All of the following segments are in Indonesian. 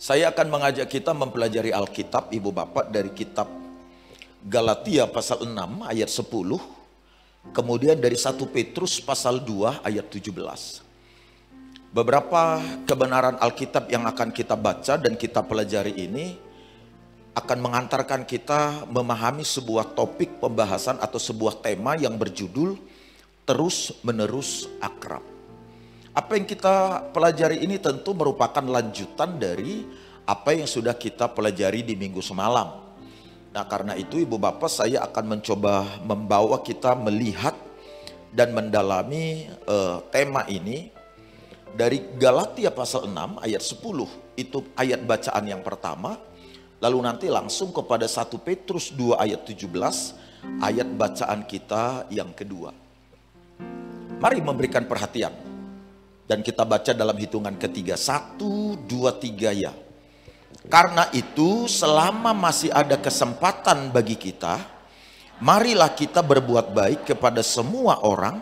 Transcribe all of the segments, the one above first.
Saya akan mengajak kita mempelajari Alkitab, Ibu Bapak, dari kitab Galatia pasal 6 ayat 10, kemudian dari 1 Petrus pasal 2 ayat 17. Beberapa kebenaran Alkitab yang akan kita baca dan kita pelajari ini akan mengantarkan kita memahami sebuah topik pembahasan atau sebuah tema yang berjudul terus menerus akrab. Apa yang kita pelajari ini tentu merupakan lanjutan dari apa yang sudah kita pelajari di minggu semalam. Nah, karena itu Ibu Bapak, saya akan mencoba membawa kita melihat dan mendalami tema ini dari Galatia pasal 6 ayat 10. Itu ayat bacaan yang pertama. Lalu nanti langsung kepada 1 Petrus 2 ayat 17, ayat bacaan kita yang kedua. Mari memberikan perhatian. Dan kita baca dalam hitungan ketiga. 1, 2, 3 ya. Karena itu selama masih ada kesempatan bagi kita, marilah kita berbuat baik kepada semua orang,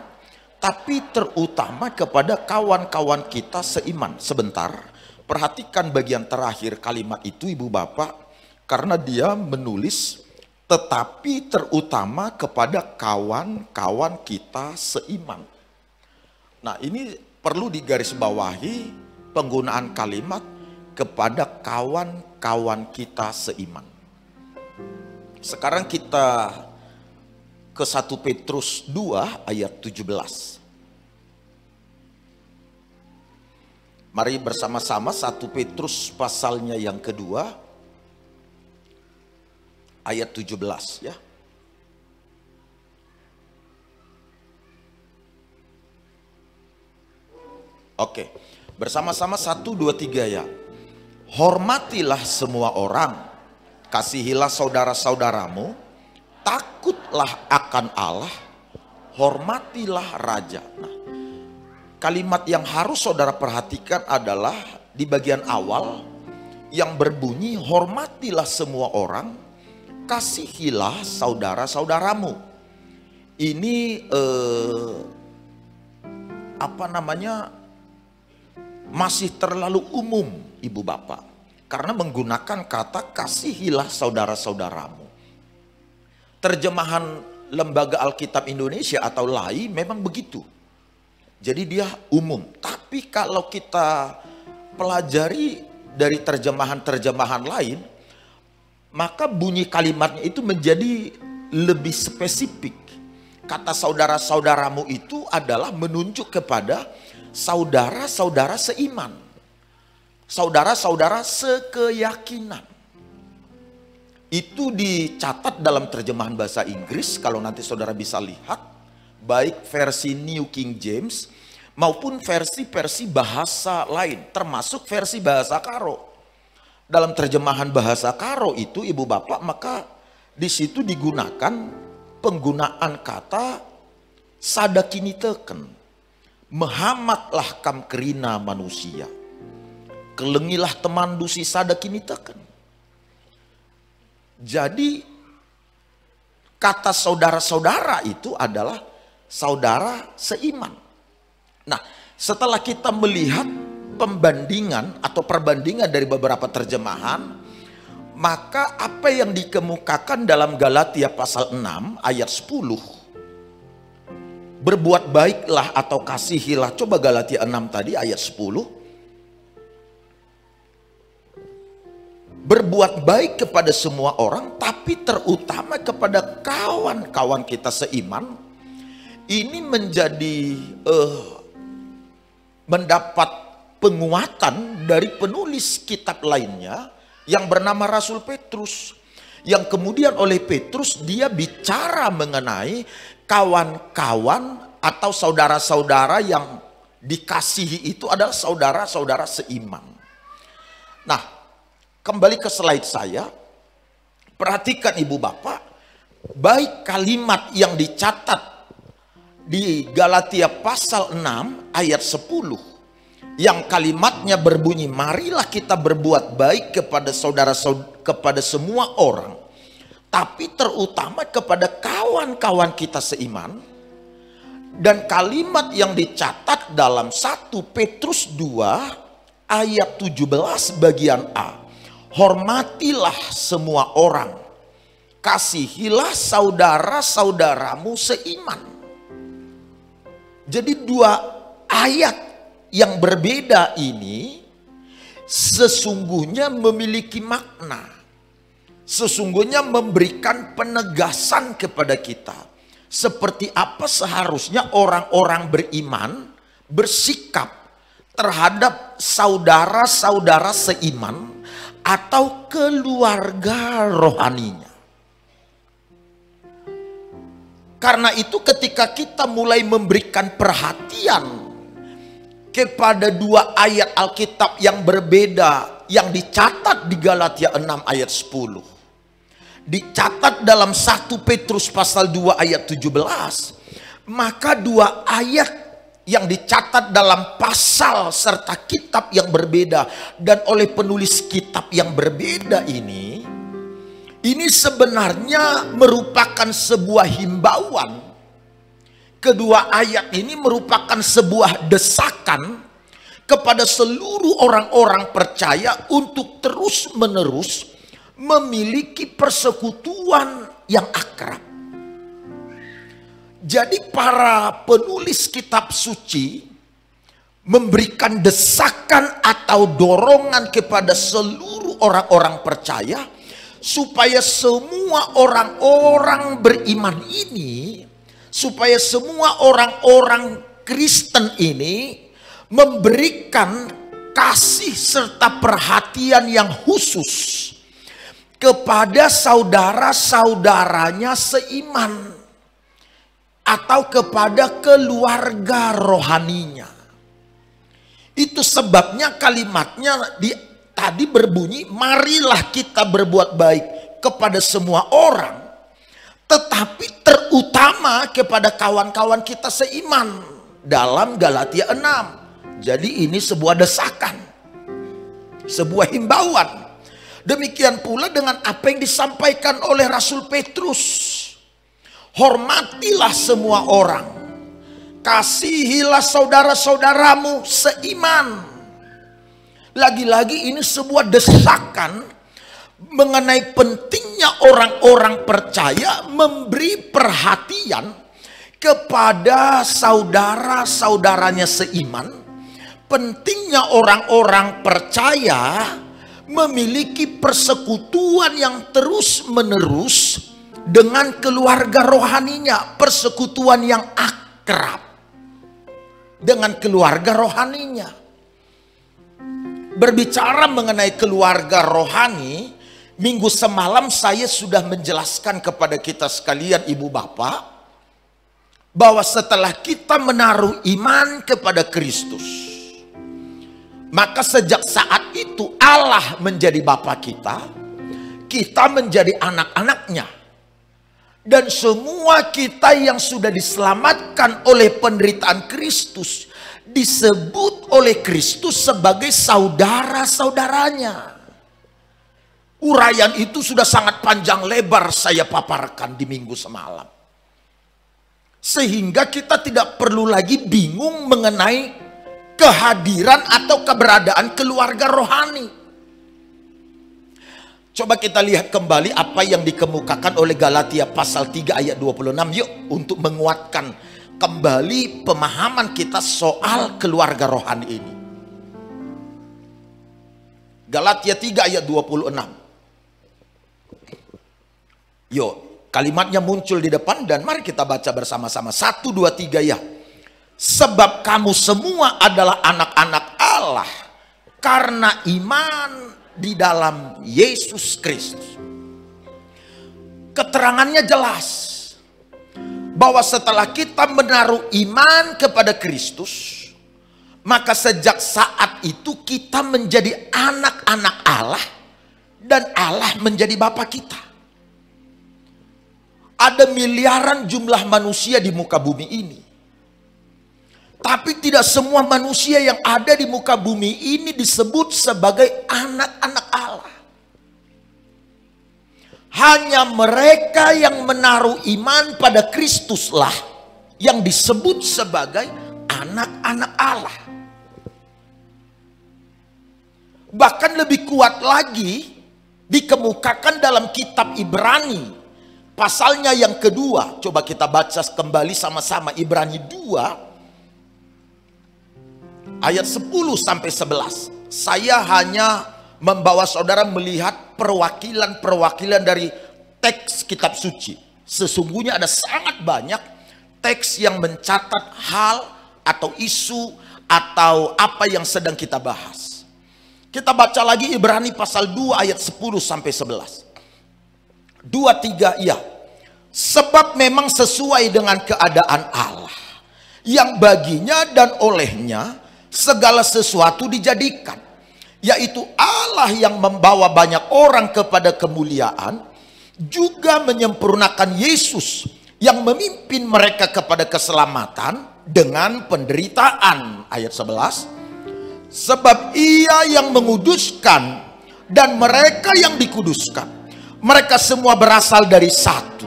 tapi terutama kepada kawan-kawan kita seiman. Sebentar, perhatikan bagian terakhir kalimat itu Ibu Bapak, karena dia menulis tetapi terutama kepada kawan-kawan kita seiman. Nah, ini perlu digarisbawahi penggunaan kalimat kepada kawan-kawan kita seiman. Sekarang kita ke 1 Petrus 2 ayat 17. Mari bersama-sama 1 Petrus pasalnya yang kedua ayat 17 ya. Oke, bersama-sama 1, 2, 3 ya. Hormatilah semua orang, kasihilah saudara-saudaramu, takutlah akan Allah, hormatilah raja. Nah, kalimat yang harus saudara perhatikan adalah di bagian awal yang berbunyi hormatilah semua orang, kasihilah saudara-saudaramu. Ini masih terlalu umum Ibu Bapak, karena menggunakan kata kasihilah saudara-saudaramu. Terjemahan Lembaga Alkitab Indonesia atau LAI memang begitu. Jadi dia umum. Tapi kalau kita pelajari dari terjemahan-terjemahan lain, maka bunyi kalimatnya itu menjadi lebih spesifik. Kata saudara-saudaramu itu adalah menunjuk kepada saudara-saudara seiman, saudara-saudara sekeyakinan. Itu dicatat dalam terjemahan bahasa Inggris, kalau nanti saudara bisa lihat, baik versi New King James maupun versi-versi bahasa lain, termasuk versi bahasa Karo. Dalam terjemahan bahasa Karo itu Ibu Bapak, maka di situ digunakan penggunaan kata sadakiniteken. Mehamatlah kam kerina manusia, kelengilah teman dusi sadakiniteken. Jadi kata saudara-saudara itu adalah saudara seiman. Nah, setelah kita melihat pembandingan atau perbandingan dari beberapa terjemahan, maka apa yang dikemukakan dalam Galatia pasal 6 ayat 10, berbuat baiklah atau kasihilah. Coba Galatia 6 tadi ayat 10. Berbuat baik kepada semua orang, tapi terutama kepada kawan-kawan kita seiman. Ini menjadi mendapat penguatan dari penulis kitab lainnya yang bernama Rasul Petrus. Yang kemudian oleh Petrus dia bicara mengenai kawan-kawan atau saudara-saudara yang dikasihi itu adalah saudara-saudara seiman. Nah, kembali ke slide saya. Perhatikan Ibu Bapak, baik kalimat yang dicatat di Galatia pasal 6 ayat 10 yang kalimatnya berbunyi marilah kita berbuat baik kepada kepada semua orang, tapi terutama kepada kawan-kawan kita seiman. Dan kalimat yang dicatat dalam 1 Petrus 2 ayat 17 bagian A. Hormatilah semua orang, kasihilah saudara-saudaramu seiman. Jadi dua ayat yang berbeda ini sesungguhnya memiliki makna. Sesungguhnya memberikan penegasan kepada kita. Seperti apa seharusnya orang-orang beriman bersikap terhadap saudara-saudara seiman atau keluarga rohaninya. Karena itu ketika kita mulai memberikan perhatian kepada dua ayat Alkitab yang berbeda yang dicatat di Galatia 6 ayat 10, dicatat dalam 1 Petrus pasal 2 ayat 17, maka dua ayat yang dicatat dalam pasal serta kitab yang berbeda dan oleh penulis kitab yang berbeda ini sebenarnya merupakan sebuah himbauan. Kedua ayat ini merupakan sebuah desakan kepada seluruh orang-orang percaya untuk terus-menerus memiliki persekutuan yang akrab. Jadi para penulis kitab suci memberikan desakan atau dorongan kepada seluruh orang-orang percaya supaya semua orang-orang beriman ini, supaya semua orang-orang Kristen ini memberikan kasih serta perhatian yang khusus kepada saudara-saudaranya seiman atau kepada keluarga rohaninya. Itu sebabnya kalimatnya tadi berbunyi, marilah kita berbuat baik kepada semua orang, tetapi terutama kepada kawan-kawan kita seiman dalam Galatia 6. Jadi ini sebuah desakan, sebuah himbauan. Demikian pula dengan apa yang disampaikan oleh Rasul Petrus. Hormatilah semua orang, kasihilah saudara-saudaramu seiman. Lagi-lagi ini sebuah desakan mengenai pentingnya orang-orang percaya memberi perhatian kepada saudara-saudaranya seiman. Pentingnya orang-orang percaya memiliki persekutuan yang terus-menerus dengan keluarga rohaninya, persekutuan yang akrab dengan keluarga rohaninya. Berbicara mengenai keluarga rohani, minggu semalam saya sudah menjelaskan kepada kita sekalian ibu bapak, bahwa setelah kita menaruh iman kepada Kristus, maka sejak saat itu Allah menjadi Bapa kita menjadi anak-anaknya. Dan semua kita yang sudah diselamatkan oleh penderitaan Kristus disebut oleh Kristus sebagai saudara-saudaranya. Uraian itu sudah sangat panjang lebar saya paparkan di minggu semalam. Sehingga kita tidak perlu lagi bingung mengenai kehadiran atau keberadaan keluarga rohani. Coba kita lihat kembali apa yang dikemukakan oleh Galatia pasal 3 ayat 26 yuk, untuk menguatkan kembali pemahaman kita soal keluarga rohani ini. Galatia 3 ayat 26. Yuk, kalimatnya muncul di depan dan mari kita baca bersama-sama. 1, 2, 3 ya. Sebab kamu semua adalah anak-anak Allah karena iman di dalam Yesus Kristus. Keterangannya jelas bahwa setelah kita menaruh iman kepada Kristus, maka sejak saat itu kita menjadi anak-anak Allah dan Allah menjadi Bapa kita. Ada miliaran jumlah manusia di muka bumi ini. Tapi tidak semua manusia yang ada di muka bumi ini disebut sebagai anak-anak Allah. Hanya mereka yang menaruh iman pada Kristuslah yang disebut sebagai anak-anak Allah. Bahkan lebih kuat lagi dikemukakan dalam kitab Ibrani pasalnya yang kedua. Coba kita baca kembali sama-sama Ibrani 2 ayat 10 sampai 11. Saya hanya membawa saudara melihat perwakilan-perwakilan dari teks kitab suci. Sesungguhnya ada sangat banyak teks yang mencatat hal atau isu atau apa yang sedang kita bahas. Kita baca lagi Ibrani pasal 2 ayat 10 sampai 11. 2-3 ya. Sebab memang sesuai dengan keadaan Allah, yang baginya dan olehnya segala sesuatu dijadikan, yaitu Allah yang membawa banyak orang kepada kemuliaan, juga menyempurnakan Yesus yang memimpin mereka kepada keselamatan dengan penderitaan. Ayat 11. Sebab ia yang menguduskan dan mereka yang dikuduskan, mereka semua berasal dari satu.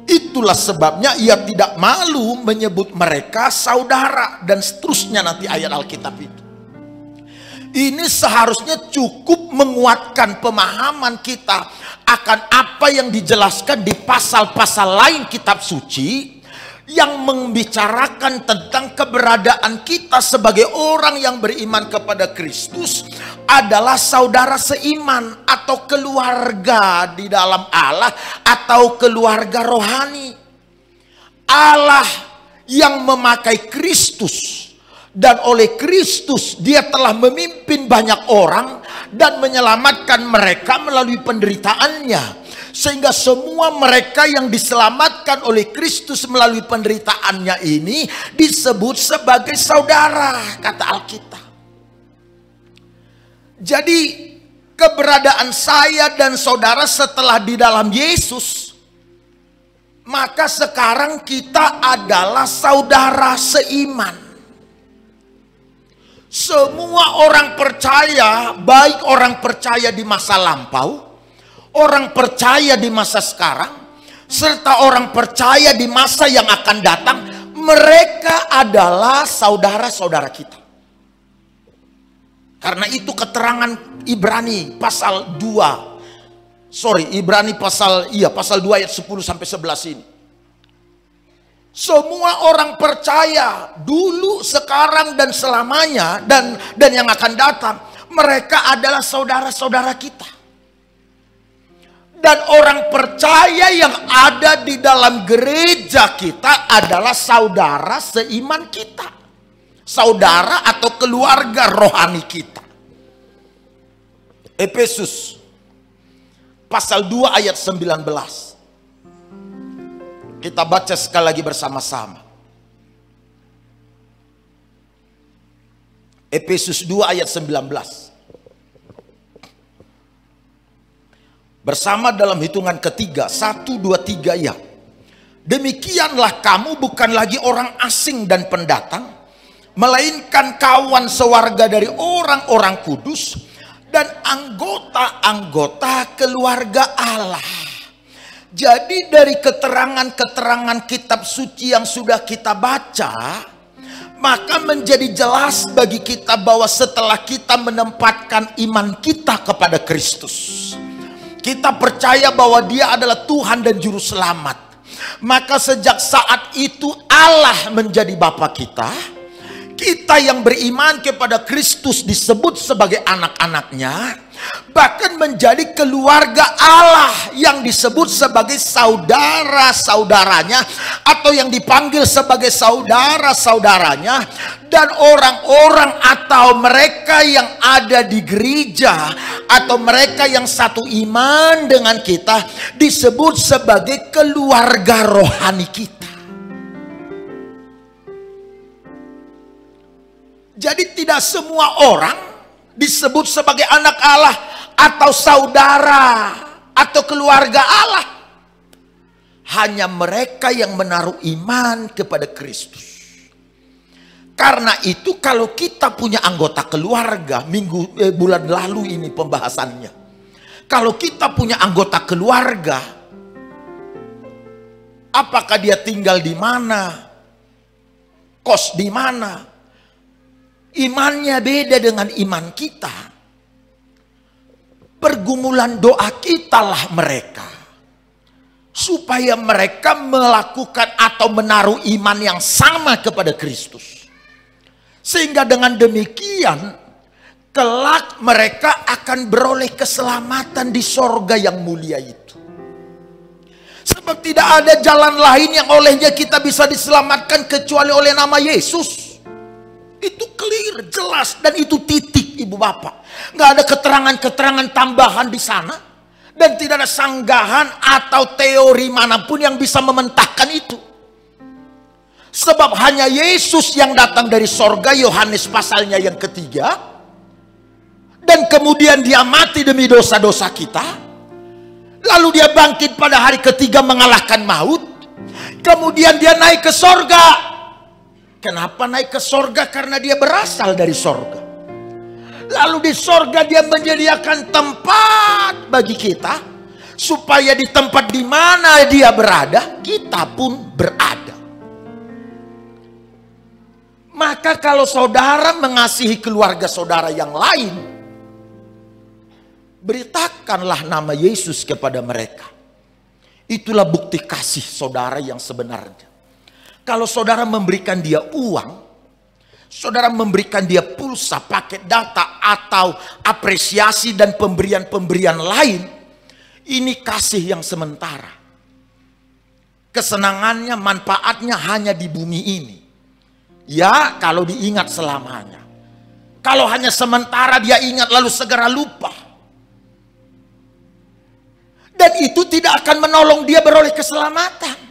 Itulah sebabnya ia tidak malu menyebut mereka saudara, dan seterusnya nanti ayat Alkitab itu. Ini seharusnya cukup menguatkan pemahaman kita akan apa yang dijelaskan di pasal-pasal lain kitab suci yang membicarakan tentang keberadaan kita sebagai orang yang beriman kepada Kristus adalah saudara seiman atau keluarga di dalam Allah atau keluarga rohani. Allah yang memakai Kristus, dan oleh Kristus dia telah memimpin banyak orang dan menyelamatkan mereka melalui penderitaannya. Sehingga semua mereka yang diselamatkan oleh Kristus melalui penderitaannya ini disebut sebagai saudara, kata Alkitab. Jadi keberadaan saya dan saudara setelah di dalam Yesus, maka sekarang kita adalah saudara seiman. Semua orang percaya, baik orang percaya di masa lampau, orang percaya di masa sekarang, serta orang percaya di masa yang akan datang, mereka adalah saudara-saudara kita. Karena itu keterangan Ibrani pasal 2. Ibrani pasal 2 ayat 10 sampai 11 ini. Semua orang percaya dulu, sekarang dan selamanya, dan yang akan datang, mereka adalah saudara-saudara kita. Dan orang percaya yang ada di dalam gereja kita adalah saudara seiman kita, saudara atau keluarga rohani kita. Efesus pasal 2 ayat 19. Kita baca sekali lagi bersama-sama. Efesus 2 ayat 19. Bersama dalam hitungan ketiga, 1, 2, 3 ya. Demikianlah kamu bukan lagi orang asing dan pendatang, melainkan kawan sewarga dari orang-orang kudus dan anggota-anggota keluarga Allah. Jadi dari keterangan-keterangan kitab suci yang sudah kita baca, maka menjadi jelas bagi kita bahwa setelah kita menempatkan iman kita kepada Kristus, kita percaya bahwa dia adalah Tuhan dan Juru Selamat, maka sejak saat itu Allah menjadi Bapa kita. Kita yang beriman kepada Kristus disebut sebagai anak-anaknya, bahkan menjadi keluarga Allah yang disebut sebagai saudara-saudaranya, atau yang dipanggil sebagai saudara-saudaranya. Dan orang-orang atau mereka yang ada di gereja atau mereka yang satu iman dengan kita disebut sebagai keluarga rohani kita. Jadi tidak semua orang disebut sebagai anak Allah atau saudara atau keluarga Allah. Hanya mereka yang menaruh iman kepada Kristus. Karena itu kalau kita punya anggota keluarga, bulan lalu ini pembahasannya. Kalau kita punya anggota keluarga, apakah dia tinggal di mana, kos di mana, imannya beda dengan iman kita, pergumulan doa kitalah mereka. Supaya mereka melakukan atau menaruh iman yang sama kepada Kristus. Sehingga dengan demikian, kelak mereka akan beroleh keselamatan di sorga yang mulia itu. Sebab tidak ada jalan lain yang olehnya kita bisa diselamatkan kecuali oleh nama Yesus. Itu clear, jelas, dan itu titik, ibu bapak. Nggak ada keterangan-keterangan tambahan di sana. Dan tidak ada sanggahan atau teori manapun yang bisa mementahkan itu. Sebab hanya Yesus yang datang dari sorga, Yohanes pasalnya yang ketiga. Dan kemudian dia mati demi dosa-dosa kita. Lalu dia bangkit pada hari ketiga mengalahkan maut. Kemudian dia naik ke sorga. Kenapa naik ke sorga? Karena dia berasal dari sorga. Lalu di sorga dia menyediakan tempat bagi kita. Supaya di tempat di mana dia berada, kita pun berada. Maka kalau saudara mengasihi keluarga saudara yang lain, beritakanlah nama Yesus kepada mereka. Itulah bukti kasih saudara yang sebenarnya. Kalau saudara memberikan dia uang, saudara memberikan dia pulsa, paket data, atau apresiasi dan pemberian-pemberian lain, ini kasih yang sementara. Kesenangannya, manfaatnya hanya di bumi ini. Ya, kalau diingat selamanya. Kalau hanya sementara dia ingat lalu segera lupa. Dan itu tidak akan menolong dia beroleh keselamatan.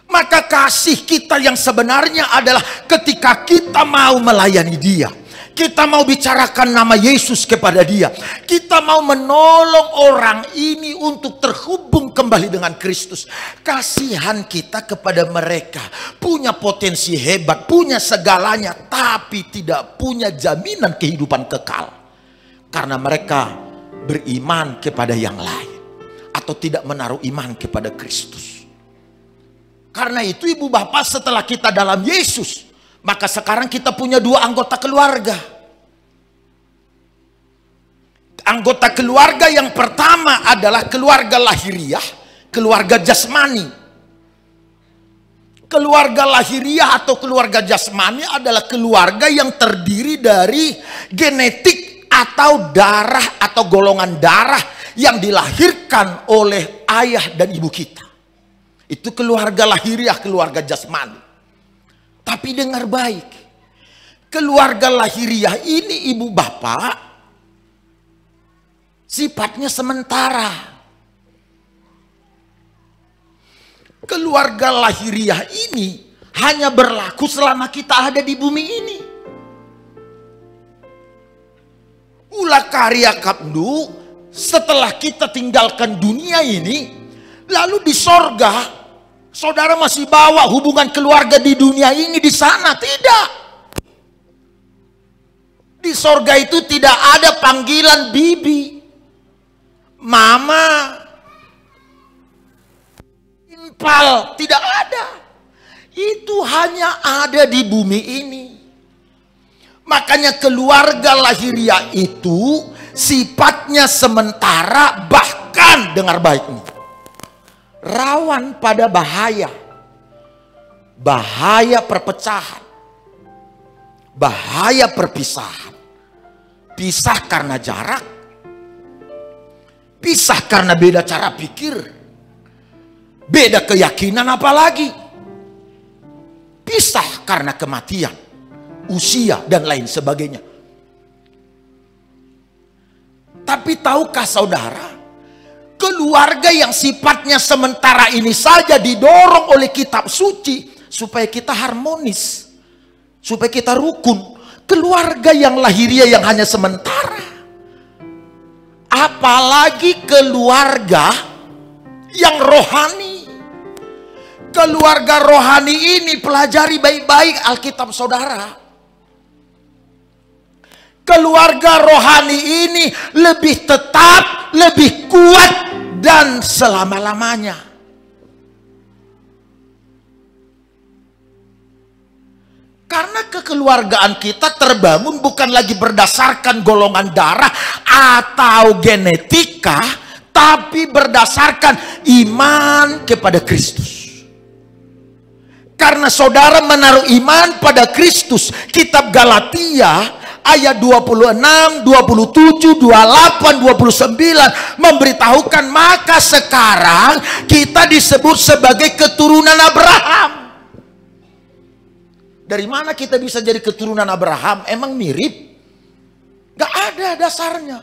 Maka kasih kita yang sebenarnya adalah ketika kita mau melayani dia. Kita mau bicarakan nama Yesus kepada dia. Kita mau menolong orang ini untuk terhubung kembali dengan Kristus. Kasihan kita kepada mereka. Punya potensi hebat, punya segalanya, tapi tidak punya jaminan kehidupan kekal. Karena mereka beriman kepada yang lain. Atau tidak menaruh iman kepada Kristus. Karena itu ibu bapak, setelah kita dalam Yesus, maka sekarang kita punya dua anggota keluarga. Anggota keluarga yang pertama adalah keluarga lahiriah, keluarga jasmani. Keluarga lahiriah atau keluarga jasmani adalah keluarga yang terdiri dari genetik atau darah atau golongan darah yang dilahirkan oleh ayah dan ibu kita. Itu keluarga lahiriah, keluarga jasmani. Tapi dengar baik, keluarga lahiriah ini ibu bapak sifatnya sementara. Keluarga lahiriah ini hanya berlaku selama kita ada di bumi ini. Ulah karya kapdu, setelah kita tinggalkan dunia ini, lalu di sorga, saudara masih bawa hubungan keluarga di dunia ini di sana? Tidak. Di sorga itu tidak ada panggilan bibi, mama, impal, tidak ada. Itu hanya ada di bumi ini. Makanya keluarga lahiriah itu sifatnya sementara, bahkan dengar baik nih, rawan pada bahaya. Bahaya perpecahan. Bahaya perpisahan. Pisah karena jarak. Pisah karena beda cara pikir. Beda keyakinan apalagi. Pisah karena kematian, usia dan lain sebagainya. Tapi tahukah saudara, keluarga yang sifatnya sementara ini saja didorong oleh kitab suci supaya kita harmonis, supaya kita rukun. Keluarga yang lahiriah yang hanya sementara, apalagi keluarga yang rohani. Keluarga rohani ini pelajari baik-baik Alkitab saudara. Keluarga rohani ini lebih tetap, lebih kuat dan selama-lamanya. Karena kekeluargaan kita terbangun bukan lagi berdasarkan golongan darah atau genetika, tapi berdasarkan iman kepada Kristus. Karena saudara menaruh iman pada Kristus, kitab Galatia ayat 26, 27, 28, 29 memberitahukan maka sekarang kita disebut sebagai keturunan Abraham. Dari mana kita bisa jadi keturunan Abraham? Emang mirip? Gak ada dasarnya.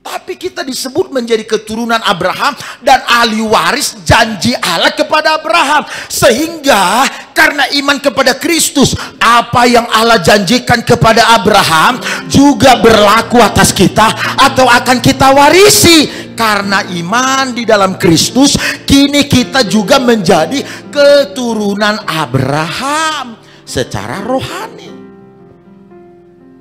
Tapi kita disebut menjadi keturunan Abraham dan ahli waris janji Allah kepada Abraham. Sehingga karena iman kepada Kristus, apa yang Allah janjikan kepada Abraham juga berlaku atas kita atau akan kita warisi. Karena iman di dalam Kristus, kini kita juga menjadi keturunan Abraham secara rohani.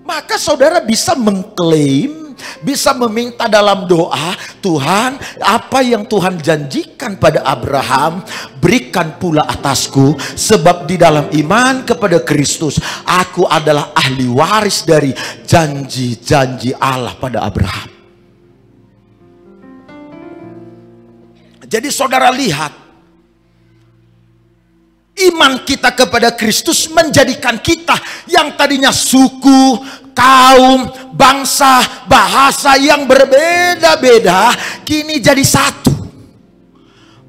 Maka saudara bisa mengklaim, bisa meminta dalam doa, Tuhan, apa yang Tuhan janjikan pada Abraham, berikan pula atasku, sebab di dalam iman kepada Kristus, aku adalah ahli waris dari janji-janji Allah pada Abraham. Jadi saudara lihat, iman kita kepada Kristus menjadikan kita yang tadinya suku, kaum, bangsa, bahasa yang berbeda-beda, kini jadi satu.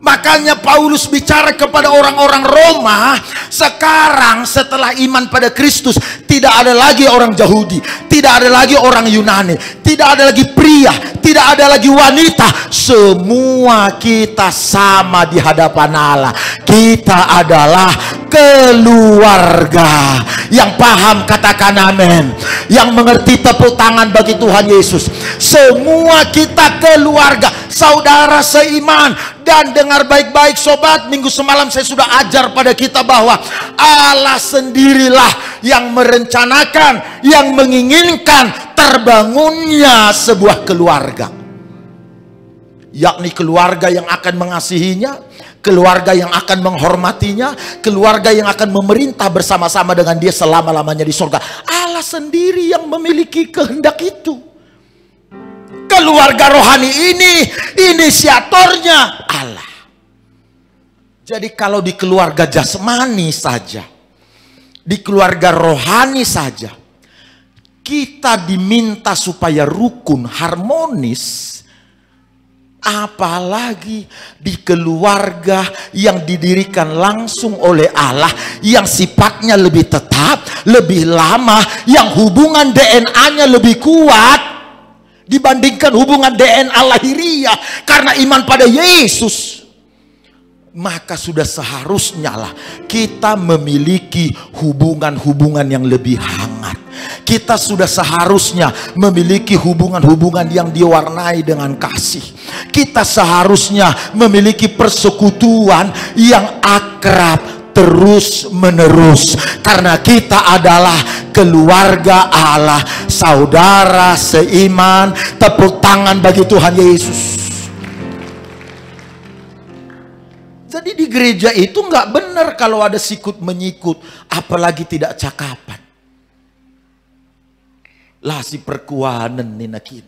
Makanya Paulus bicara kepada orang-orang Roma, sekarang setelah iman pada Kristus, tidak ada lagi orang Yahudi, tidak ada lagi orang Yunani, tidak ada lagi pria, tidak ada lagi wanita. Semua kita sama di hadapan Allah. Kita adalah keluarga. Yang paham katakan amin. Yang mengerti tepuk tangan bagi Tuhan Yesus. Semua kita keluarga, saudara seiman. Dan dengar baik-baik sobat, minggu semalam saya sudah ajar pada kita bahwa Allah sendirilah yang merencanakan, yang menginginkan terbangunnya sebuah keluarga. Yakni keluarga yang akan mengasihinya, keluarga yang akan menghormatinya, keluarga yang akan memerintah bersama-sama dengan dia selama-lamanya di surga. Allah sendiri yang memiliki kehendak itu. Keluarga rohani ini inisiatornya Allah. Jadi kalau di keluarga jasmani saja, di keluarga rohani saja, kita diminta supaya rukun, harmonis, apalagi di keluarga yang didirikan langsung oleh Allah, yang sifatnya lebih tetap, lebih lama, yang hubungan DNA-nya lebih kuat dibandingkan hubungan DNA lahiriah karena iman pada Yesus. Maka sudah seharusnya lah kita memiliki hubungan-hubungan yang lebih hangat. Kita sudah seharusnya memiliki hubungan-hubungan yang diwarnai dengan kasih. Kita seharusnya memiliki persekutuan yang akrab terus menerus, karena kita adalah keluarga Allah, saudara seiman. Tepuk tangan bagi Tuhan Yesus. Jadi di gereja itu nggak benar kalau ada sikut menyikut, apalagi tidak cakapan. Lah si perkuanan ninakin.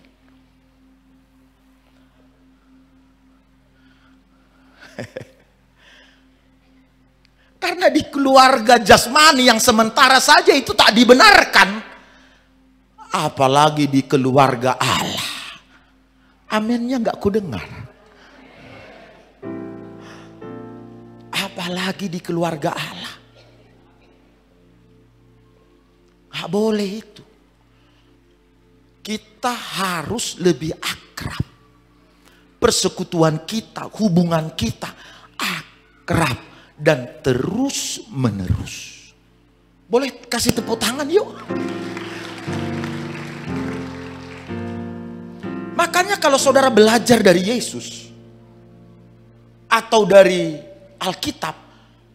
Karena di keluarga jasmani yang sementara saja itu tak dibenarkan, apalagi di keluarga Allah. Aminnya nggak kudengar. Apalagi di keluarga Allah. Nggak boleh itu. Kita harus lebih akrab. Persekutuan kita, hubungan kita akrab dan terus menerus. Boleh kasih tepuk tangan yuk. Makanya kalau saudara belajar dari Yesus atau dari Alkitab,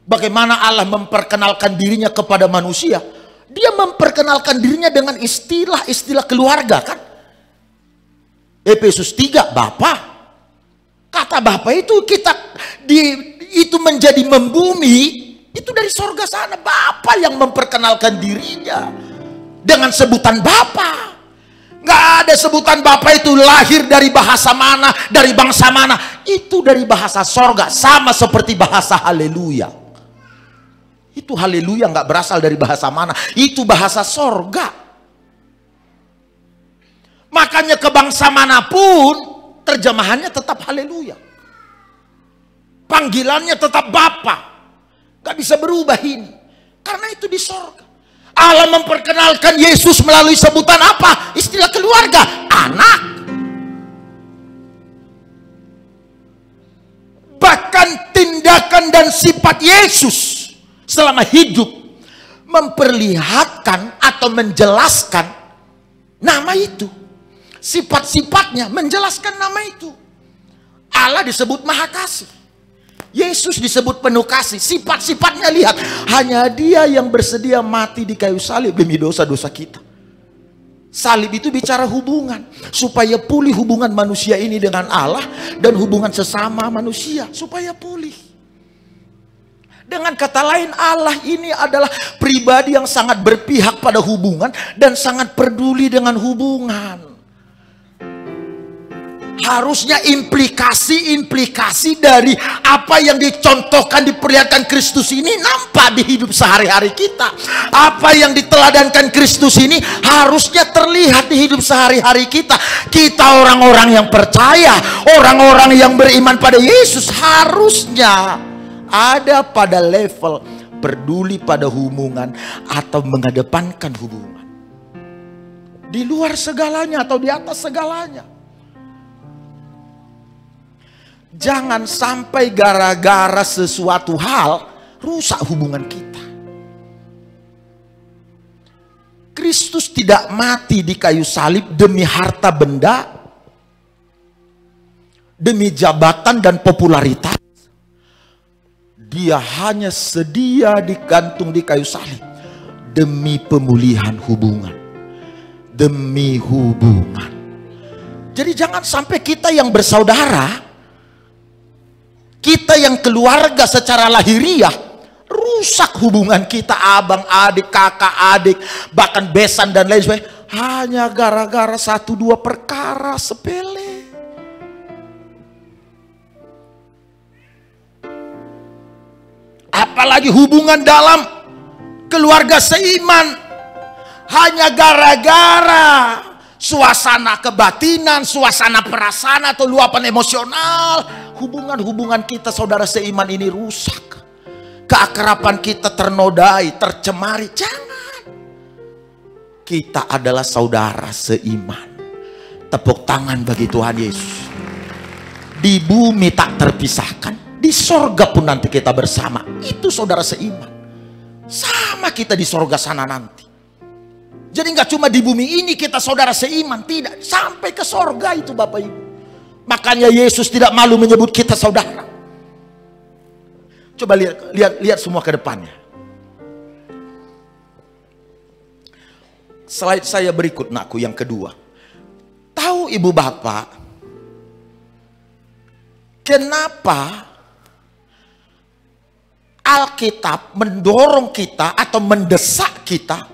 bagaimana Allah memperkenalkan dirinya kepada manusia, dia memperkenalkan dirinya dengan istilah-istilah keluarga kan. Efesus 3, Bapa. Kata Bapa itu kita itu menjadi membumi Itu dari sorga sana. Bapa yang memperkenalkan dirinya dengan sebutan Bapa. Nggak ada sebutan Bapa itu lahir dari bahasa mana, dari bangsa mana. Itu dari bahasa sorga. Sama seperti bahasa haleluya. Itu haleluya nggak berasal dari bahasa mana. Itu bahasa sorga. Makanya ke bangsa manapun terjemahannya tetap haleluya. Panggilannya tetap Bapa. Gak bisa berubah ini. Karena itu di sorga. Allah memperkenalkan Yesus melalui sebutan apa? Istilah keluarga. Anak. Bahkan tindakan dan sifat Yesus selama hidup memperlihatkan atau menjelaskan nama itu. Sifat-sifatnya menjelaskan nama itu. Allah disebut Maha Kasih. Yesus disebut penuh kasih. Sifat-sifatnya lihat. Hanya Dia yang bersedia mati di kayu salib demi dosa-dosa kita. Salib itu bicara hubungan. Supaya pulih hubungan manusia ini dengan Allah. Dan hubungan sesama manusia. Supaya pulih. Dengan kata lain, Allah ini adalah pribadi yang sangat berpihak pada hubungan. Dan sangat peduli dengan hubungan. Harusnya implikasi-implikasi dari apa yang dicontohkan, diperlihatkan Kristus ini nampak di hidup sehari-hari kita. Apa yang diteladankan Kristus ini harusnya terlihat di hidup sehari-hari kita. Kita orang-orang yang percaya, orang-orang yang beriman pada Yesus harusnya ada pada level peduli pada hubungan atau mengedepankan hubungan. Di luar segalanya atau di atas segalanya. Jangan sampai gara-gara sesuatu hal rusak hubungan kita. Kristus tidak mati di kayu salib demi harta benda, demi jabatan dan popularitas. Dia hanya sedia digantung di kayu salib demi pemulihan hubungan, demi hubungan. Jadi jangan sampai kita yang bersaudara, kita yang keluarga secara lahiriah rusak hubungan kita, abang, adik, kakak, adik, bahkan besan dan lain sebagainya, hanya gara-gara satu dua perkara sepele. Apalagi hubungan dalam keluarga seiman, hanya gara-gara suasana kebatinan, suasana perasaan atau luapan emosional. Hubungan-hubungan kita saudara seiman ini rusak. Keakraban kita ternodai, tercemari. Jangan. Kita adalah saudara seiman. Tepuk tangan bagi Tuhan Yesus. Di bumi tak terpisahkan. Di sorga pun nanti kita bersama. Itu saudara seiman. Sama kita di sorga sana nanti. Jadi nggak cuma di bumi ini kita saudara seiman. Tidak. Sampai ke sorga itu Bapak Ibu. Makanya Yesus tidak malu menyebut kita saudara. Coba lihat semua ke depannya. Slide saya berikut nakku yang kedua. Tahu Ibu Bapak, kenapa Alkitab mendorong kita atau mendesak kita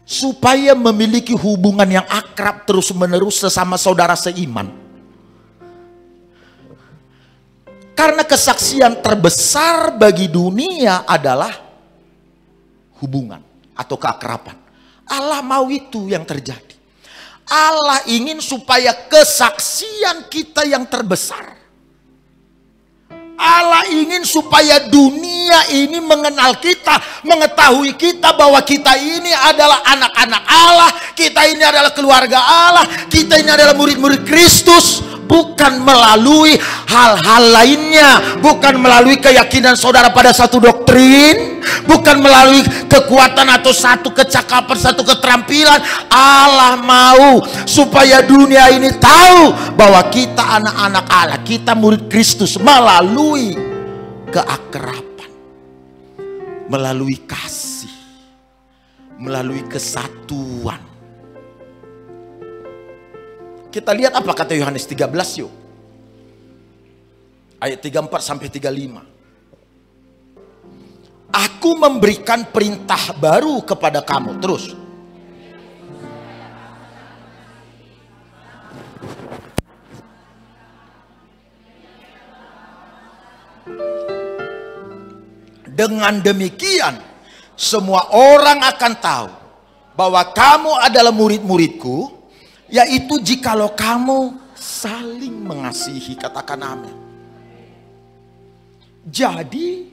supaya memiliki hubungan yang akrab terus-menerus sesama saudara seiman? Karena kesaksian terbesar bagi dunia adalah hubungan atau keakraban. Allah mau itu yang terjadi. Allah ingin supaya kesaksian kita yang terbesar. Allah ingin supaya dunia ini mengenal kita, mengetahui kita bahwa kita ini adalah anak-anak Allah, kita ini adalah keluarga Allah, kita ini adalah murid-murid Kristus. Bukan melalui hal-hal lainnya, bukan melalui keyakinan saudara pada satu doktrin, bukan melalui kekuatan atau satu kecakapan, satu keterampilan. Allah mau supaya dunia ini tahu bahwa kita anak-anak Allah, kita murid Kristus melalui keakraban, melalui kasih, melalui kesatuan. Kita lihat apa kata Yohanes 13 yuk. Ayat 34 sampai 35. Aku memberikan perintah baru kepada kamu. Terus. Dengan demikian, semua orang akan tahu bahwa kamu adalah murid-muridku, yaitu jikalau kamu saling mengasihi. Katakan amin. Jadi,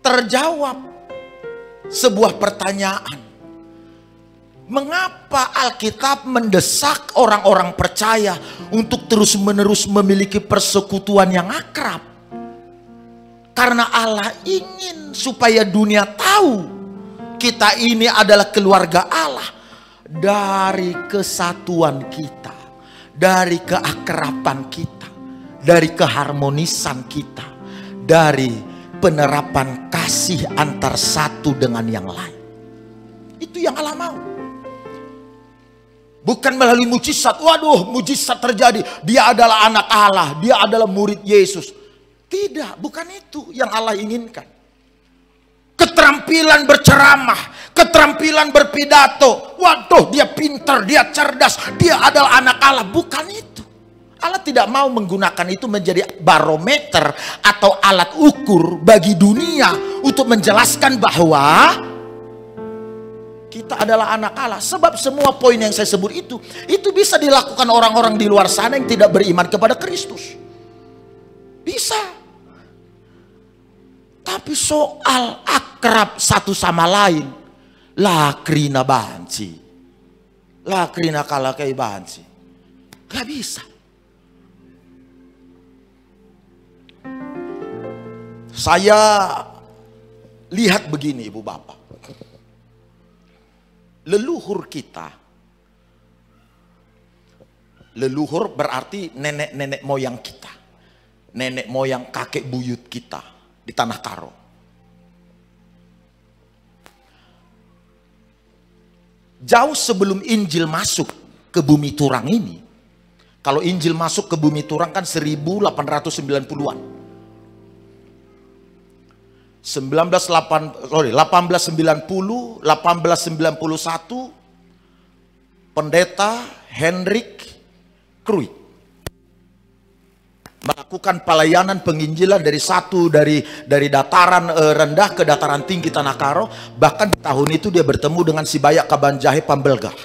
terjawab sebuah pertanyaan. Mengapa Alkitab mendesak orang-orang percaya untuk terus-menerus memiliki persekutuan yang akrab? Karena Allah ingin supaya dunia tahu kita ini adalah keluarga Allah. Dari kesatuan kita, dari keakraban kita, dari keharmonisan kita, dari penerapan kasih antar satu dengan yang lain. Itu yang Allah mau. Bukan melalui mujizat. Waduh, mujizat terjadi, dia adalah anak Allah, dia adalah murid Yesus. Tidak, bukan itu yang Allah inginkan. Keterampilan berceramah, keterampilan berpidato. Waduh, dia pintar, dia cerdas, dia adalah anak Allah. Bukan itu. Allah tidak mau menggunakan itu menjadi barometer atau alat ukur bagi dunia untuk menjelaskan bahwa kita adalah anak Allah. Sebab semua poin yang saya sebut itu bisa dilakukan orang-orang di luar sana yang tidak beriman kepada Kristus. Bisa. Tapi soal akrab satu sama lain, lakrina banci, lakrina kalakai banci, gak bisa. Saya lihat begini, Ibu Bapak, leluhur kita, leluhur berarti nenek-nenek moyang kita, nenek moyang kakek buyut kita di Tanah Karo. Jauh sebelum Injil masuk ke bumi Turang ini, kalau Injil masuk ke bumi Turang kan 1890-an. 1890, 1891, Pendeta Hendrik Kruit melakukan pelayanan penginjilan dari dataran rendah ke dataran tinggi Tanah Karo. Bahkan di tahun itu dia bertemu dengan si Bayak Kabanjahe Pambelgah.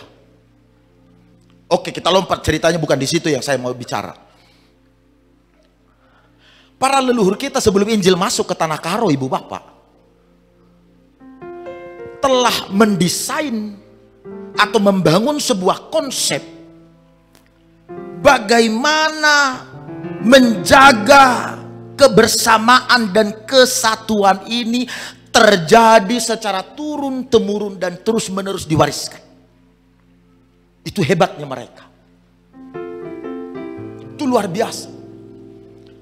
Oke, kita lompat ceritanya, bukan di situ yang saya mau bicara. Para leluhur kita sebelum Injil masuk ke Tanah Karo, Ibu Bapak, telah mendesain atau membangun sebuah konsep bagaimana menjaga kebersamaan dan kesatuan ini terjadi secara turun-temurun dan terus-menerus diwariskan. Itu hebatnya mereka. Itu luar biasa.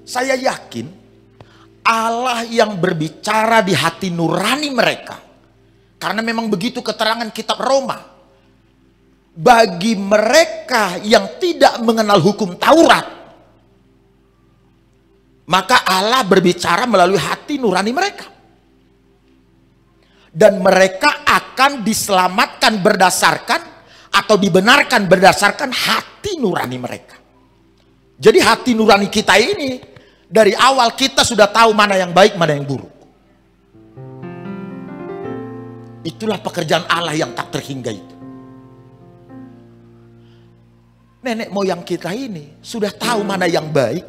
Saya yakin Allah yang berbicara di hati nurani mereka, karena memang begitu keterangan kitab Roma. Bagi mereka yang tidak mengenal hukum Taurat, maka Allah berbicara melalui hati nurani mereka. Dan mereka akan diselamatkan berdasarkan atau dibenarkan berdasarkan hati nurani mereka. Jadi hati nurani kita ini, dari awal kita sudah tahu mana yang baik, mana yang buruk. Itulah pekerjaan Allah yang tak terhingga itu. Nenek moyang kita ini sudah tahu mana yang baik,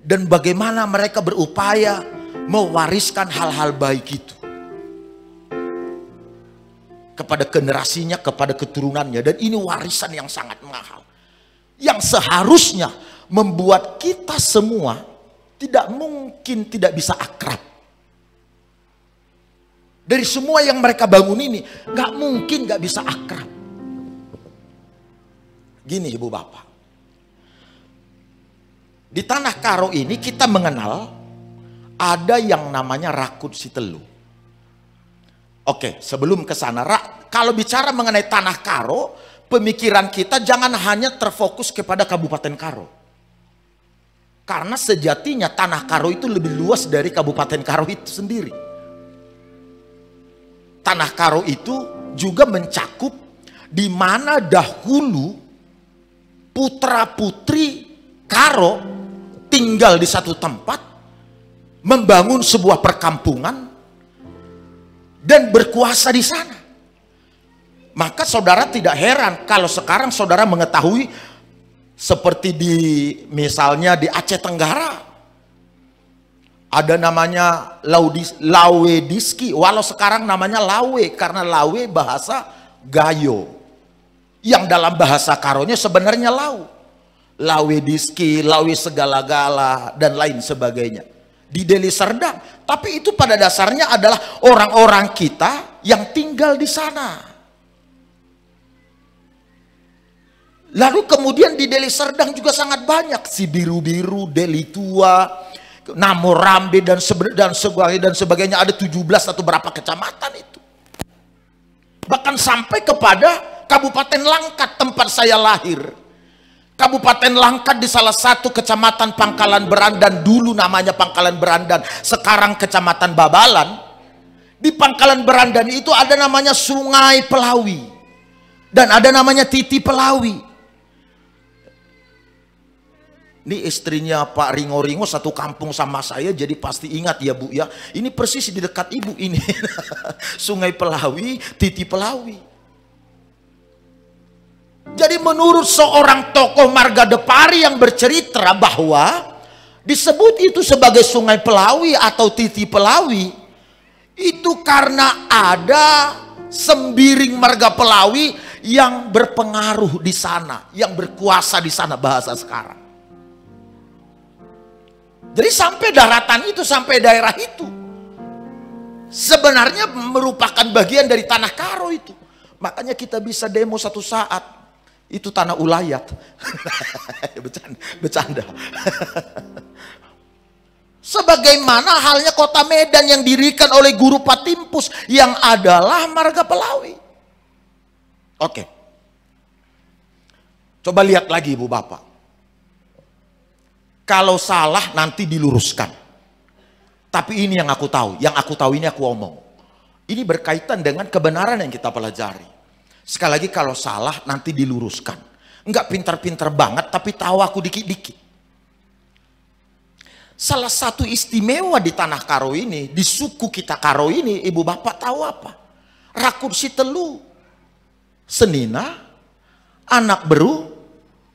dan bagaimana mereka berupaya mewariskan hal-hal baik itu kepada generasinya, kepada keturunannya. Dan ini warisan yang sangat mahal, yang seharusnya membuat kita semua tidak mungkin tidak bisa akrab. Dari semua yang mereka bangun ini, gak mungkin gak bisa akrab. Gini Ibu Bapak, di Tanah Karo ini kita mengenal ada yang namanya Rakut Sitelu. Oke, sebelum ke sana, kalau bicara mengenai Tanah Karo, pemikiran kita jangan hanya terfokus kepada Kabupaten Karo. Karena sejatinya tanah Karo itu lebih luas dari Kabupaten Karo itu sendiri. Tanah Karo itu juga mencakup di mana dahulu putra-putri Karo tinggal di satu tempat, membangun sebuah perkampungan dan berkuasa di sana. Maka saudara tidak heran kalau sekarang saudara mengetahui seperti di misalnya di Aceh Tenggara ada namanya Lawediski, walau sekarang namanya Lawe karena Lawe bahasa Gayo, yang dalam bahasa Karonya sebenarnya Lawediski, Lawe segala-gala dan lain sebagainya di Deli Serdang. Tapi itu pada dasarnya adalah orang-orang kita yang tinggal di sana. Lalu kemudian di Deli Serdang juga sangat banyak si biru-biru, Deli Tua, Namorambe dan sebagainya. Ada 17 atau berapa kecamatan itu. Bahkan sampai kepada Kabupaten Langkat tempat saya lahir. Kabupaten Langkat di salah satu kecamatan Pangkalan Berandan, dulu namanya Pangkalan Berandan, sekarang Kecamatan Babalan. Di Pangkalan Berandan itu ada namanya Sungai Pelawi dan ada namanya Titi Pelawi. Ini istrinya Pak Ringo-Ringo satu kampung sama saya, jadi pasti ingat ya Bu ya. Ini persis di dekat ibu ini. Sungai Pelawi, Titi Pelawi. Jadi menurut seorang tokoh Marga Depari yang bercerita bahwa disebut itu sebagai Sungai Pelawi atau Titi Pelawi, itu karena ada sembiring Marga Pelawi yang berpengaruh di sana, yang berkuasa di sana bahasa sekarang. Jadi sampai daratan itu, sampai daerah itu sebenarnya merupakan bagian dari tanah Karo itu. Makanya kita bisa demo satu saat, itu tanah ulayat. Bercanda. Sebagaimana halnya kota Medan yang didirikan oleh Guru Patimpus yang adalah Marga Pelawi. Oke. Coba lihat lagi Ibu Bapak. Kalau salah nanti diluruskan. Tapi ini yang aku tahu. Yang aku tahu ini aku omong. Ini berkaitan dengan kebenaran yang kita pelajari. Sekali lagi kalau salah nanti diluruskan. Enggak pintar-pintar banget tapi tahu aku dikit-dikit. Salah satu istimewa di tanah Karo ini, di suku kita Karo ini, Ibu Bapak tahu apa? Rakun si telu, senina, anak beru,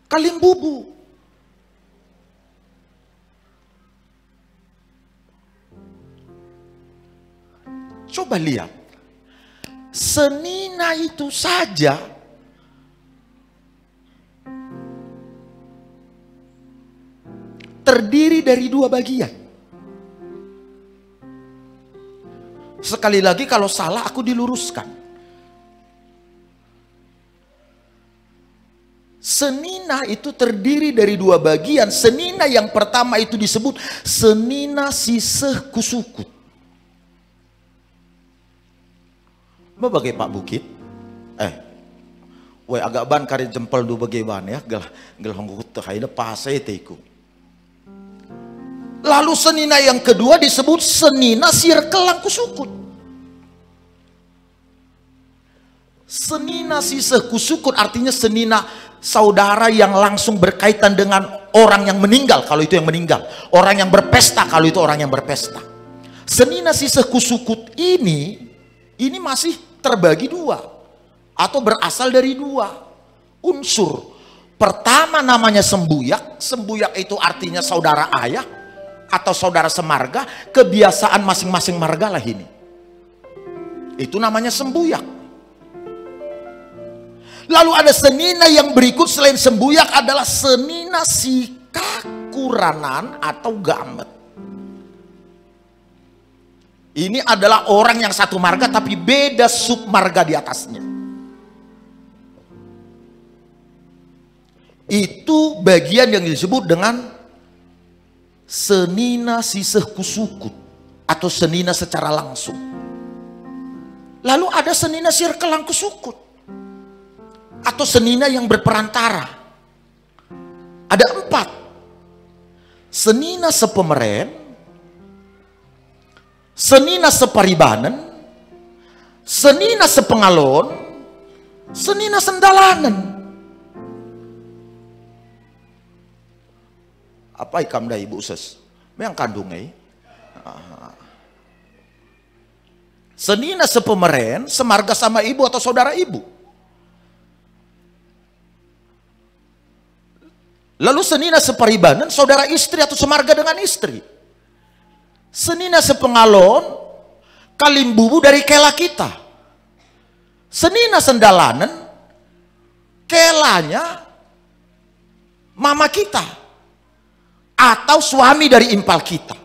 kalimbubu. Coba lihat, senina itu saja terdiri dari dua bagian. Sekali lagi kalau salah aku diluruskan. Senina itu terdiri dari dua bagian. Senina yang pertama itu disebut senina siseh kusukut. Bagai Pak Bukit, agak ban kari jempol du bagaimana ya, gel hongkut haida pasai teiku. Lalu senina yang kedua disebut senina sirkelang kusukut. Senina siseh kusukut artinya senina saudara yang langsung berkaitan dengan orang yang meninggal kalau itu yang meninggal, orang yang berpesta kalau itu orang yang berpesta. Senina siseh kusukut ini masih terbagi dua atau berasal dari dua unsur. Pertama namanya sembuyak. Sembuyak itu artinya saudara ayah atau saudara semarga, kebiasaan masing-masing marga lah ini. Itu namanya sembuyak. Lalu ada senina yang berikut selain sembuyak adalah senina sikakuranan atau gamet. Ini adalah orang yang satu marga tapi beda sub marga di atasnya. Itu bagian yang disebut dengan senina siseh kusukut atau senina secara langsung. Lalu ada senina sirkelang kusukut atau senina yang berperantara. Ada 4. senina sepemeren, senina separibanen, senina sepengalon, senina sendalanen. Apa ikam dah ibu ses? Yang kandung senina sepemeren, semarga sama ibu atau saudara ibu. Lalu senina separibanen, saudara istri atau semarga dengan istri. Senina sepengalon, kalimbubu dari kela kita. Senina sendalanen, kelanya mama kita. Atau suami dari impal kita.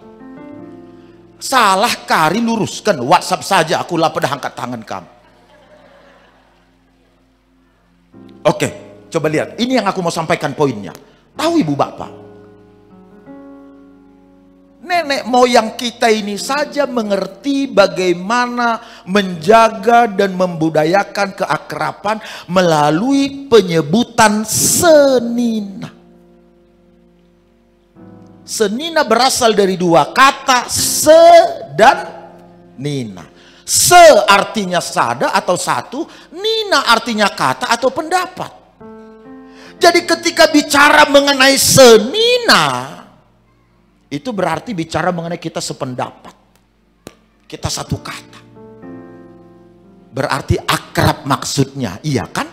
Salah kari luruskan, WhatsApp saja, aku lah pada angkat tangan kamu. Oke, coba lihat. Ini yang aku mau sampaikan poinnya. Tahu ibu bapak, nenek moyang kita ini saja mengerti bagaimana menjaga dan membudayakan keakraban melalui penyebutan senina. Senina berasal dari dua kata, se dan nina. Se artinya sada atau satu, nina artinya kata atau pendapat. Jadi ketika bicara mengenai senina, itu berarti bicara mengenai kita sependapat. Kita satu kata. Berarti akrab maksudnya, iya kan?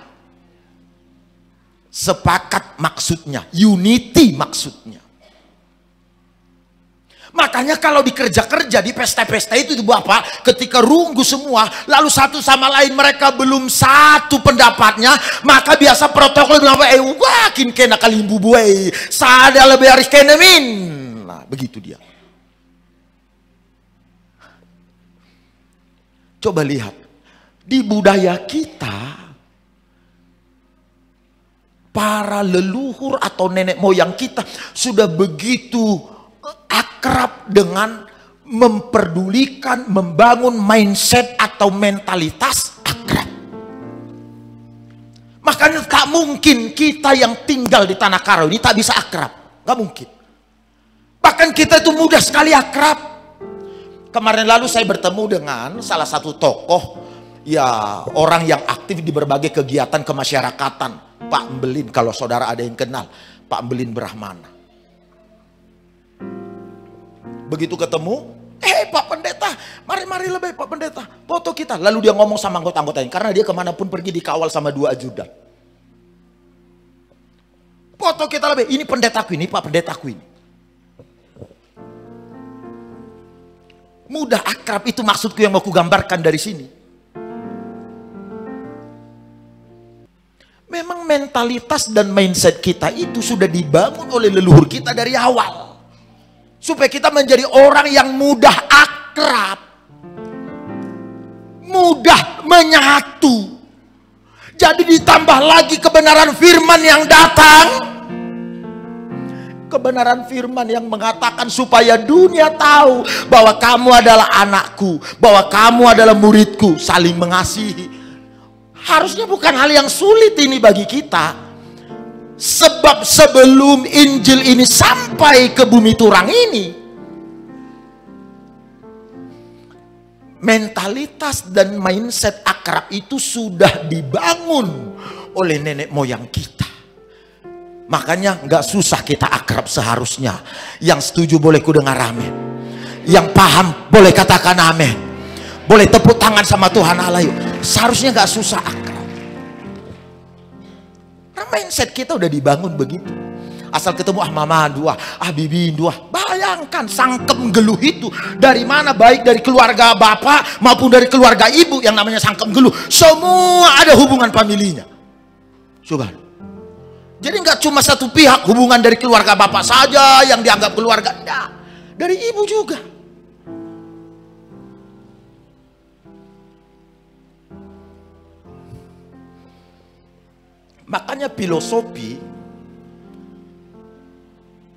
Sepakat maksudnya, unity maksudnya. Makanya kalau dikerja-kerja di pesta-pesta itu Bapak, ketika runggu semua, lalu satu sama lain mereka belum satu pendapatnya, maka biasa protokol Bapak, wakin kena kalimbu buai, sada lebih harus kena min. Nah, begitu dia. Coba lihat, di budaya kita, para leluhur atau nenek moyang kita sudah begitu akrab dengan memperdulikan, membangun mindset atau mentalitas akrab. Makanya tak mungkin kita yang tinggal di tanah Karo ini tak bisa akrab. Gak mungkin. Bahkan kita itu mudah sekali akrab. Kemarin lalu saya bertemu dengan salah satu tokoh, ya orang yang aktif di berbagai kegiatan kemasyarakatan. Pak Mbelin, kalau saudara ada yang kenal, Pak Mbelin Brahmana. Begitu ketemu, Pak Pendeta, mari lebih Pak Pendeta, foto kita. Lalu dia ngomong sama anggota-anggotanya, karena dia kemanapun pergi dikawal sama 2 ajudan. Foto kita lebih, ini pendetaku ini, Pak Pendetaku ini. Mudah akrab, itu maksudku yang mau kugambarkan dari sini. Memang mentalitas dan mindset kita itu sudah dibangun oleh leluhur kita dari awal. Supaya kita menjadi orang yang mudah akrab. Mudah menyatu. Jadi ditambah lagi kebenaran firman yang datang. Kebenaran firman yang mengatakan supaya dunia tahu bahwa kamu adalah anakku. Bahwa kamu adalah muridku. Saling mengasihi. Harusnya bukan hal yang sulit ini bagi kita. Sebab sebelum Injil ini sampai ke bumi turang ini, mentalitas dan mindset akrab itu sudah dibangun oleh nenek moyang kita. Makanya nggak susah kita akrab seharusnya. Yang setuju boleh ku dengar amin. Yang paham boleh katakan amin. Boleh tepuk tangan sama Tuhan Allah yuk. Seharusnya nggak susah akrab. Mindset kita udah dibangun begitu. Asal ketemu mama dua, bibi dua. Bayangkan sangkem geluh itu dari mana, baik dari keluarga bapak maupun dari keluarga ibu yang namanya sangkem geluh. Semua ada hubungan familinya. Coba. Jadi nggak cuma satu pihak hubungan dari keluarga bapak saja yang dianggap keluarga. Enggak. Dari ibu juga. Makanya filosofi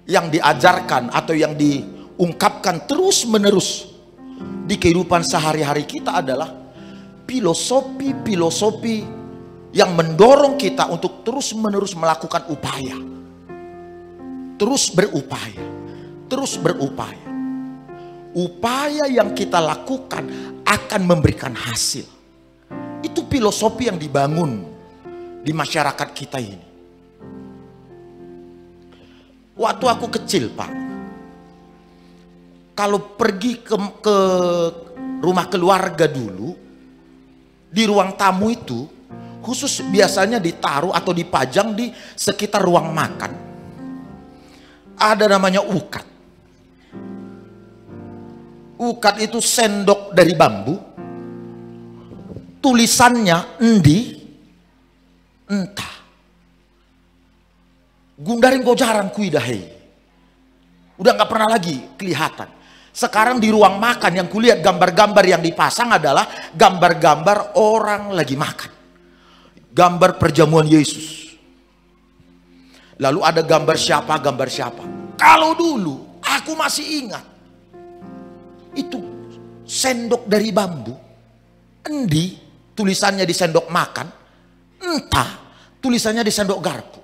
yang diajarkan atau yang diungkapkan terus-menerus di kehidupan sehari-hari kita adalah filosofi yang mendorong kita untuk terus-menerus melakukan upaya. Terus berupaya. terus berupaya. Upaya yang kita lakukan akan memberikan hasil. Itu filosofi yang dibangun di masyarakat kita ini. Waktu aku kecil, Pak, kalau pergi ke rumah keluarga dulu, di ruang tamu itu khusus biasanya ditaruh atau dipajang di sekitar ruang makan. Ada namanya ukat. Ukat itu sendok dari bambu. Tulisannya endi, entah. Gundaring gojaran kuidahai. Udah nggak pernah lagi kelihatan. Sekarang di ruang makan yang kulihat gambar-gambar yang dipasang adalah gambar-gambar orang lagi makan. Gambar perjamuan Yesus. Lalu ada gambar siapa. Kalau dulu aku masih ingat. Itu sendok dari bambu. Endi tulisannya di sendok makan. Entah tulisannya di sendok garpu.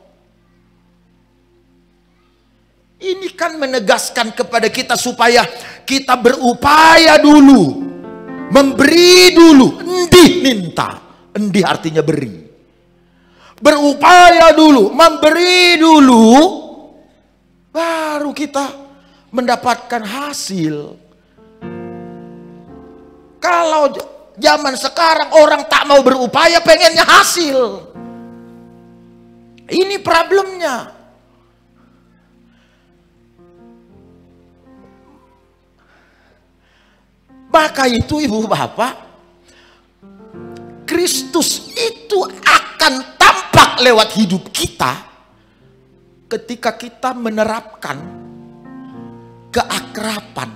Ini kan menegaskan kepada kita supaya kita berupaya dulu. Memberi dulu. Endi minta. Endi artinya beri. Berupaya dulu. Memberi dulu. Baru kita mendapatkan hasil. Kalau zaman sekarang orang tak mau berupaya, pengennya hasil. Ini problemnya. Maka itu ibu bapak, Kristus itu akan tampak lewat hidup kita ketika kita menerapkan keakraban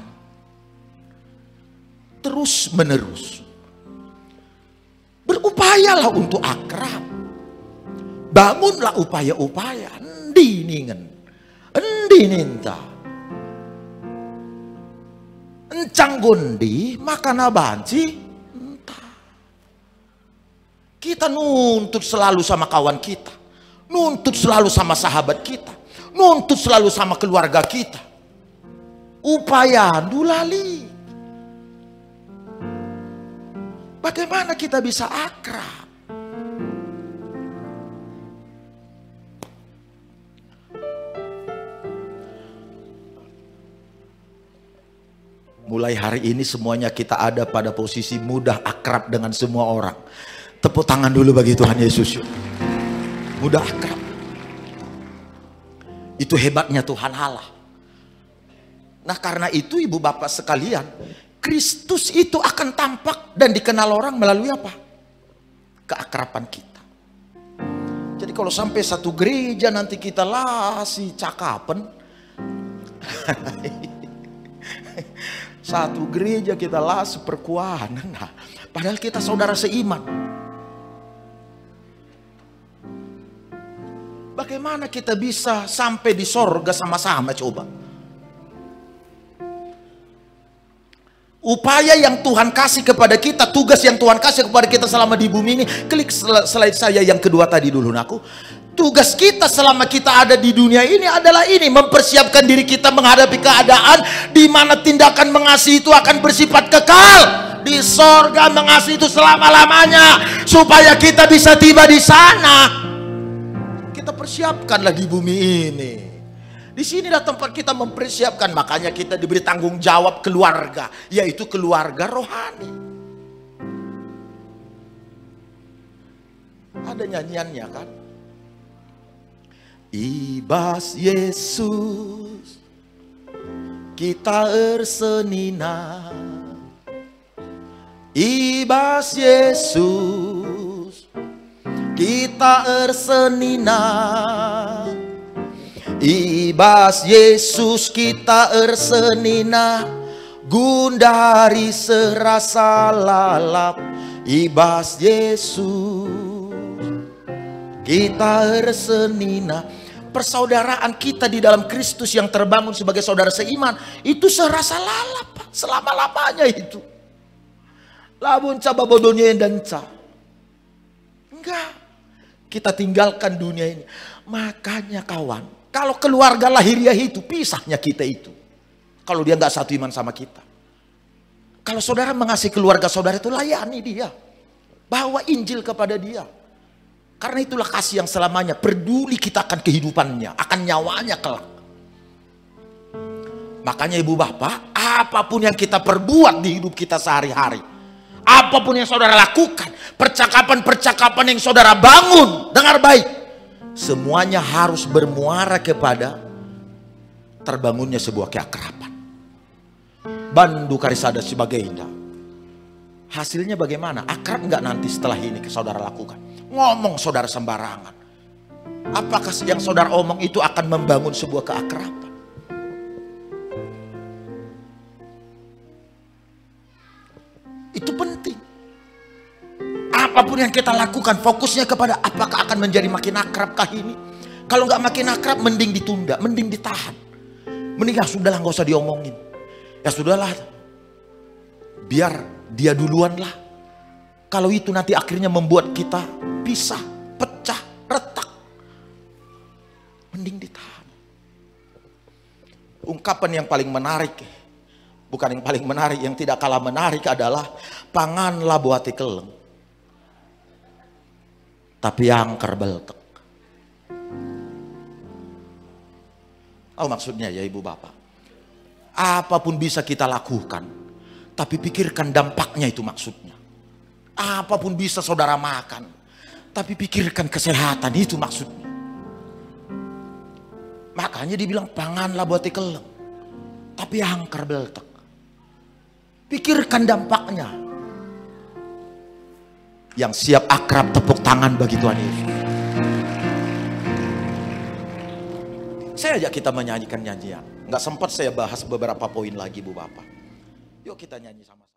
terus menerus. Berupayalah untuk akrab. Bangunlah upaya-upaya. Endi ningen, endi ninta. Encang gondi makan abanci entah. Kita nuntut selalu sama kawan kita, nuntut selalu sama sahabat kita, nuntut selalu sama keluarga kita. Upaya dulali. Bagaimana kita bisa akrab? Mulai hari ini semuanya kita ada pada posisi mudah akrab dengan semua orang. Tepuk tangan dulu bagi Tuhan Yesus. Mudah akrab. Itu hebatnya Tuhan Allah. Nah karena itu ibu bapak sekalian, Kristus itu akan tampak dan dikenal orang melalui apa? Keakraban kita. Jadi kalau sampai satu gereja nanti kita lasi cakapen. Satu gereja kita lasi perkuanan. Nah, padahal kita saudara seiman. Bagaimana kita bisa sampai di sorga sama-sama coba? Upaya yang Tuhan kasih kepada kita, tugas yang Tuhan kasih kepada kita selama di bumi ini. Klik slide saya yang kedua tadi dulu aku. Tugas kita selama kita ada di dunia ini adalah ini, mempersiapkan diri kita menghadapi keadaan di mana tindakan mengasihi itu akan bersifat kekal di sorga. Mengasihi itu selama-lamanya supaya kita bisa tiba di sana. Kita persiapkanlah di bumi ini. Di sinilah tempat kita mempersiapkan. Makanya kita diberi tanggung jawab keluarga, yaitu keluarga rohani. Ada nyanyiannya kan? Ibas Yesus kita ersenina. Ibas Yesus kita ersenina. Ibas Yesus kita ersenina. Gundari serasa lalap. Ibas Yesus kita ersenina. Persaudaraan kita di dalam Kristus yang terbangun sebagai saudara seiman itu serasa lalap selama-lamanya itu. Labun caba bodohnya dan ca. Enggak. Kita tinggalkan dunia ini. Makanya kawan, kalau keluarga lahiriah itu pisahnya kita itu. kalau dia nggak satu iman sama kita. Kalau saudara mengasihi keluarga saudara itu layani dia. Bawa Injil kepada dia. Karena itulah kasih yang selamanya. Peduli kita akan kehidupannya, akan nyawanya kelak. Makanya ibu bapak, apapun yang kita perbuat di hidup kita sehari-hari, apapun yang saudara lakukan, percakapan-percakapan yang saudara bangun, dengar baik, semuanya harus bermuara kepada terbangunnya sebuah keakraban. Bandu karisada sebagainya. Hasilnya bagaimana? Akrab nggak nanti setelah ini ke saudara lakukan? Ngomong saudara sembarangan. Apakah yang saudara omong itu akan membangun sebuah keakraban? Itu penting. Apapun yang kita lakukan, fokusnya kepada apakah akan menjadi makin akrabkah ini? Kalau nggak makin akrab, mending ditunda, mending ditahan. Mending ya sudahlah, nggak usah diomongin. Ya sudahlah, biar dia duluan lah. Kalau itu nanti akhirnya membuat kita pisah, pecah, retak, mending ditahan. Ungkapan yang paling menarik, bukan yang paling menarik, yang tidak kalah menarik adalah panganlah buati keleng, tapi angker beltek. Tahu maksudnya ya ibu bapak? Apapun bisa kita lakukan, tapi pikirkan dampaknya, itu maksudnya. Apapun bisa saudara makan, tapi pikirkan kesehatan, itu maksudnya. Makanya dibilang panganlah buati keleng, tapi angker beltek. Pikirkan dampaknya. Yang siap akrab tepuk tangan bagi Tuhan Yesus. Saya ajak kita menyanyikan nyanyian. Nggak sempat saya bahas beberapa poin lagi Bu Bapak. Yuk kita nyanyi sama-sama.